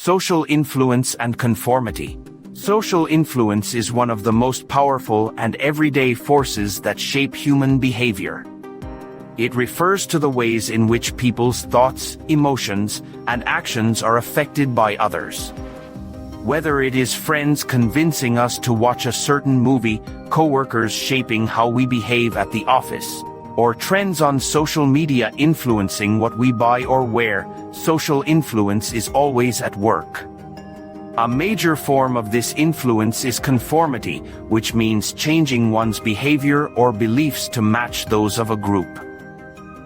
Social influence and conformity. Social influence is one of the most powerful and everyday forces that shape human behavior. It refers to the ways in which people's thoughts, emotions, and actions are affected by others. Whether it is friends convincing us to watch a certain movie, coworkers shaping how we behave at the office, or trends on social media influencing what we buy or wear, social influence is always at work. A major form of this influence is conformity, which means changing one's behavior or beliefs to match those of a group.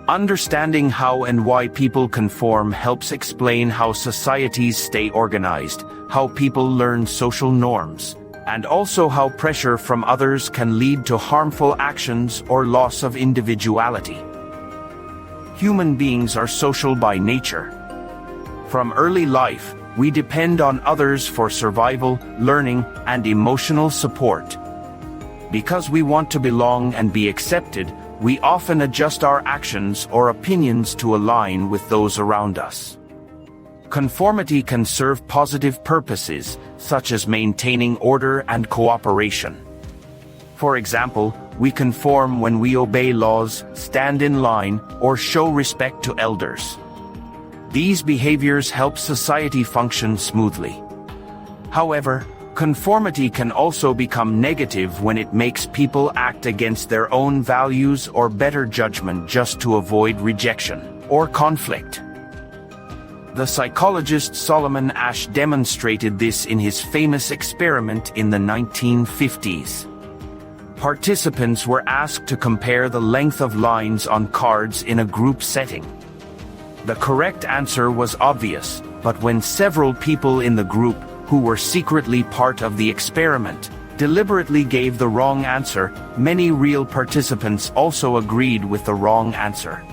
Understanding how and why people conform helps explain how societies stay organized, how people learn social norms, and also how pressure from others can lead to harmful actions or loss of individuality. Human beings are social by nature. From early life, we depend on others for survival, learning, and emotional support. Because we want to belong and be accepted, we often adjust our actions or opinions to align with those around us. Conformity can serve positive purposes, such as maintaining order and cooperation. For example, we conform when we obey laws, stand in line, or show respect to elders. These behaviors help society function smoothly. However, conformity can also become negative when it makes people act against their own values or better judgment just to avoid rejection or conflict. The psychologist Solomon Asch demonstrated this in his famous experiment in the 1950s. Participants were asked to compare the length of lines on cards in a group setting. The correct answer was obvious, but when several people in the group, who were secretly part of the experiment, deliberately gave the wrong answer, many real participants also agreed with the wrong answer.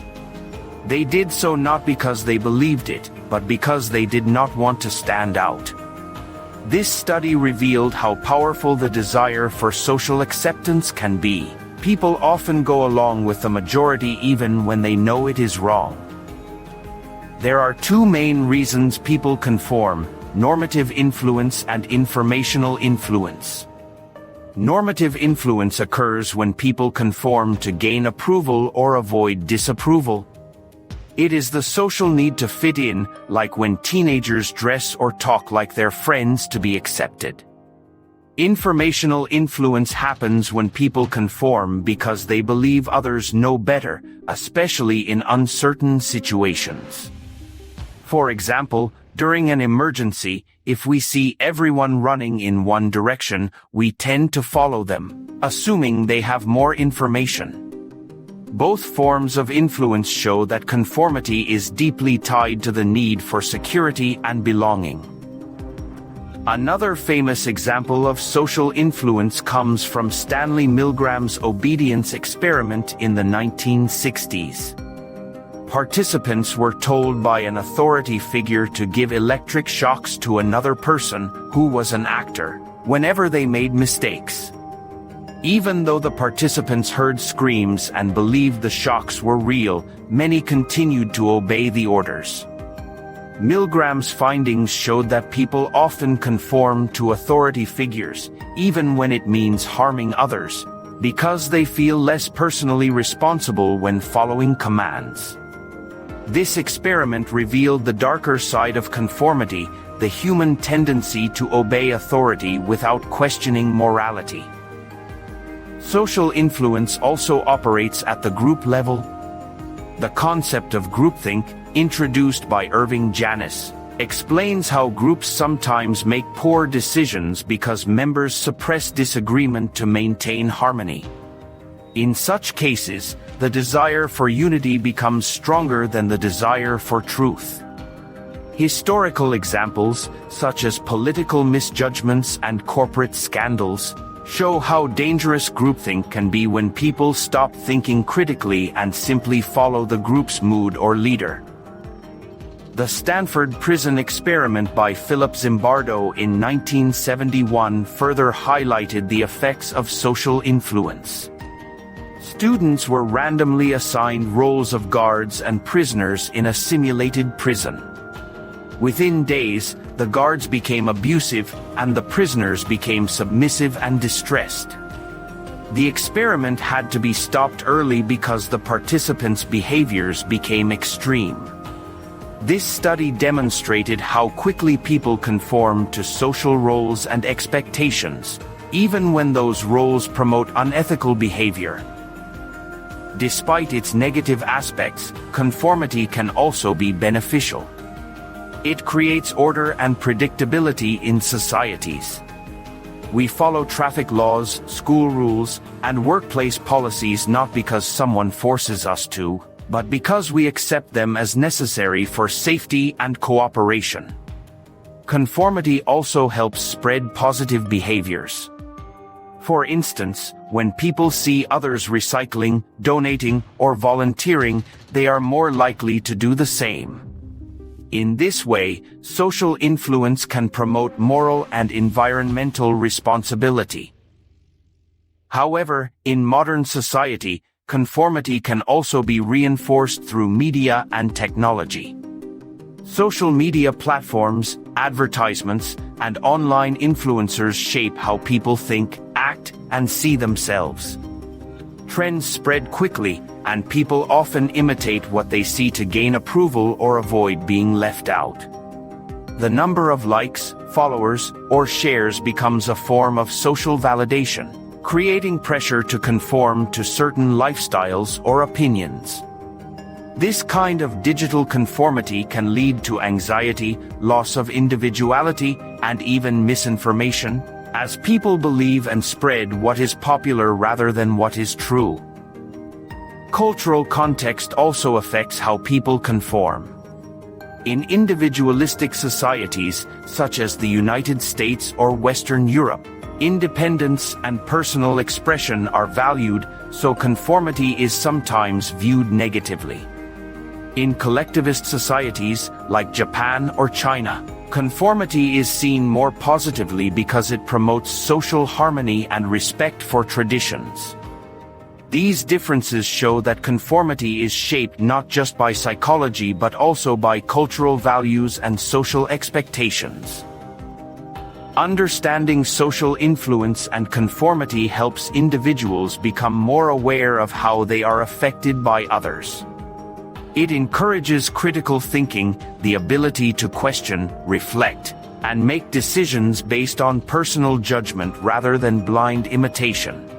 They did so not because they believed it, but because they did not want to stand out. This study revealed how powerful the desire for social acceptance can be. People often go along with the majority even when they know it is wrong. There are two main reasons people conform: normative influence and informational influence. Normative influence occurs when people conform to gain approval or avoid disapproval. It is the social need to fit in, like when teenagers dress or talk like their friends to be accepted. Informational influence happens when people conform because they believe others know better, especially in uncertain situations. For example, during an emergency, if we see everyone running in one direction, we tend to follow them, assuming they have more information. Both forms of influence show that conformity is deeply tied to the need for security and belonging. Another famous example of social influence comes from Stanley Milgram's obedience experiment in the 1960s. Participants were told by an authority figure to give electric shocks to another person, who was an actor, whenever they made mistakes. Even though the participants heard screams and believed the shocks were real, many continued to obey the orders. Milgram's findings showed that people often conform to authority figures, even when it means harming others, because they feel less personally responsible when following commands. This experiment revealed the darker side of conformity, the human tendency to obey authority without questioning morality. Social influence also operates at the group level. The concept of groupthink, introduced by Irving Janis, explains how groups sometimes make poor decisions because members suppress disagreement to maintain harmony. In such cases, the desire for unity becomes stronger than the desire for truth. Historical examples, such as political misjudgments and corporate scandals, show how dangerous groupthink can be when people stop thinking critically and simply follow the group's mood or leader. The Stanford Prison Experiment by Philip Zimbardo in 1971 further highlighted the effects of social influence. Students were randomly assigned roles of guards and prisoners in a simulated prison. Within days, the guards became abusive, and the prisoners became submissive and distressed. The experiment had to be stopped early because the participants' behaviors became extreme. This study demonstrated how quickly people conform to social roles and expectations, even when those roles promote unethical behavior. Despite its negative aspects, conformity can also be beneficial. It creates order and predictability in societies. We follow traffic laws, school rules, and workplace policies not because someone forces us to, but because we accept them as necessary for safety and cooperation. Conformity also helps spread positive behaviors. For instance, when people see others recycling, donating, or volunteering, they are more likely to do the same. In this way, social influence can promote moral and environmental responsibility. However, in modern society, conformity can also be reinforced through media and technology. Social media platforms, advertisements, and online influencers shape how people think, act, and see themselves. Trends spread quickly, and people often imitate what they see to gain approval or avoid being left out. The number of likes, followers, or shares becomes a form of social validation, creating pressure to conform to certain lifestyles or opinions. This kind of digital conformity can lead to anxiety, loss of individuality, and even misinformation, as people believe and spread what is popular rather than what is true. Cultural context also affects how people conform. In individualistic societies, such as the United States or Western Europe, independence and personal expression are valued, so conformity is sometimes viewed negatively. In collectivist societies, like Japan or China, conformity is seen more positively because it promotes social harmony and respect for traditions. These differences show that conformity is shaped not just by psychology but also by cultural values and social expectations. Understanding social influence and conformity helps individuals become more aware of how they are affected by others. It encourages critical thinking, the ability to question, reflect, and make decisions based on personal judgment rather than blind imitation.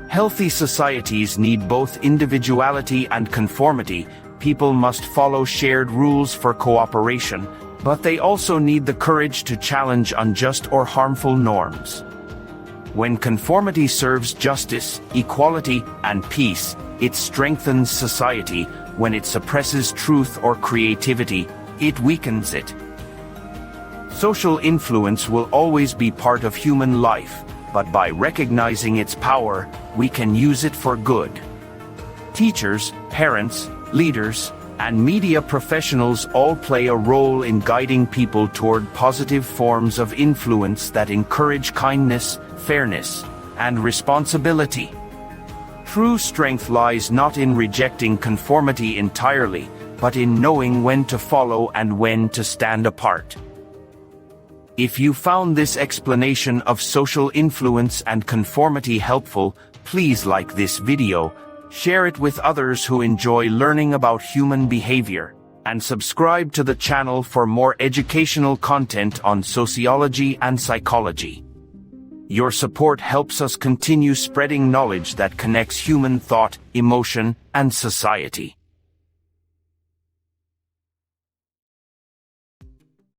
Healthy societies need both individuality and conformity. People must follow shared rules for cooperation, but they also need the courage to challenge unjust or harmful norms. When conformity serves justice, equality, and peace, it strengthens society. When it suppresses truth or creativity, it weakens it. Social influence will always be part of human life, but by recognizing its power, we can use it for good. Teachers, parents, leaders, and media professionals all play a role in guiding people toward positive forms of influence that encourage kindness, fairness, and responsibility. True strength lies not in rejecting conformity entirely, but in knowing when to follow and when to stand apart. If you found this explanation of social influence and conformity helpful, please like this video, share it with others who enjoy learning about human behavior, and subscribe to the channel for more educational content on sociology and psychology. Your support helps us continue spreading knowledge that connects human thought, emotion, and society.